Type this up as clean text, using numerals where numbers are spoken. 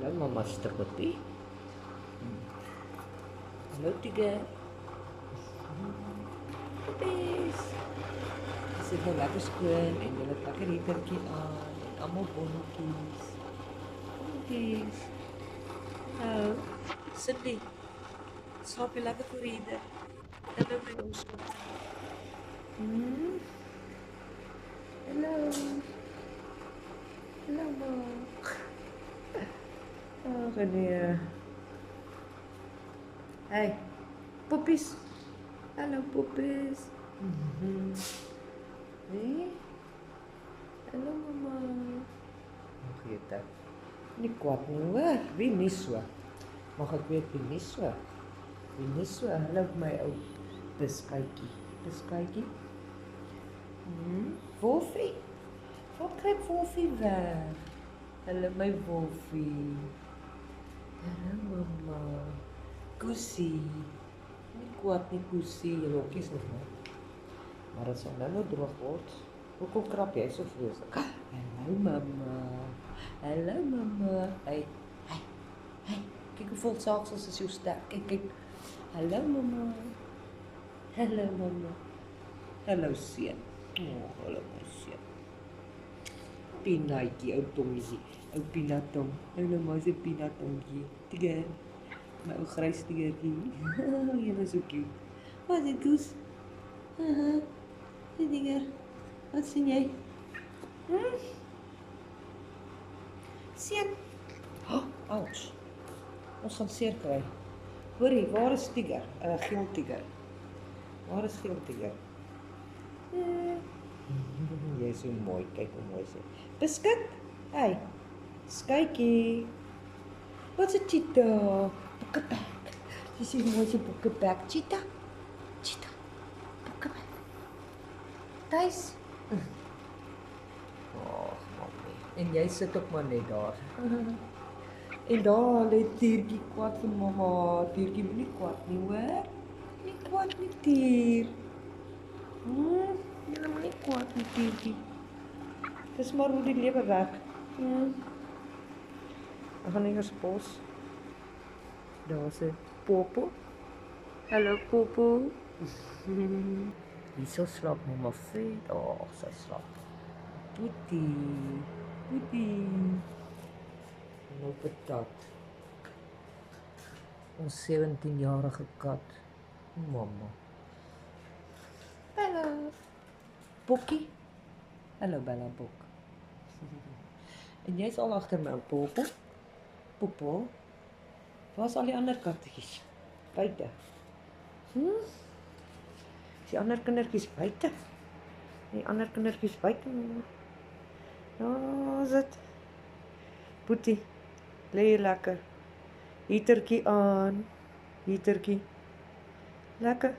Hallo mama stroompie. Hallo tiger. Puppies. Jy sit nou lekker skoon en jy het lekker heatertjie aan en almal bonnetjies. Bonnetjies. Nou, Cindy. Slaap jy lekker voor die heater? Hallo my ons. Hallo. Hallo ma. Ag nee. Hey, puppies. Hallo puppies. Nee? Hallo mama. Nog eet. Nie kwaad nie hoor. Wie nie so? Mag ek weet wie nie so? Wie nie so? Hallo my ou beskuitjie. Beskuitjie. Wolfie. Waar kruip Wolfie weg? Hallo my Wolfie. Hallo mama. Kussie. Nie kwaad nie Kussie, jy lokkies nog maar. Maar dit sal nou droog word. Hoekom krap jy so vreeslik? Hallo mamma. Hallo mamma. Hey. Kyk hoe vol saaksels is jou sterk. Kyk. Hallo mamma. Hallo mamma. Hallo seun. Hallo my seun. Pinatjie, ou tongetjie. Ou pinatong. Nou maar se pinatongie. Tiger. My ou grys tigertjie. Jy is so cute. Wat is dit, Goose? Die dinger. Wat sien jy? Seun. Ouch. Ons gaan seer kry. Hoorie, waar is tiger? Geel tiger. Waar is geel tiger? Jy is so mooi. Kyk hoe mooi sy. Beskik. Hey. Skytjie. Wat's 'n cheetah? Bokkebek. Dis is mooi se bokkebek. Cheetah. Bokkebek. Tuis. Mamma. En jy sit ook maar net daar. En daar lê Tiertjie kwaad vir mamma. Tiertjie moenie kwaad nie, hoor? Nie kwaad nie, Tier. Jy moenie kwaad nie, Tiertjie. Dis maar hoe die lewe werk. Ek gaan eers pos. Daar's 'n Popo. Hallo Popo. Hierso slaap mamma vet. Sy slaap. Boetie. Nou patat. Ons 17-jarige kat. Mamma. Hallo. Bokkie. Hallo Bella Bok. En jy's al agter my Popo. Popo. Waar's al die ander katjies? Buite. Die ander kindertjies buite. Die ander kindertjies buite. Ja, sit. Boetie. Lê lekker. Heatertjie aan. Heatertjie. Lekker.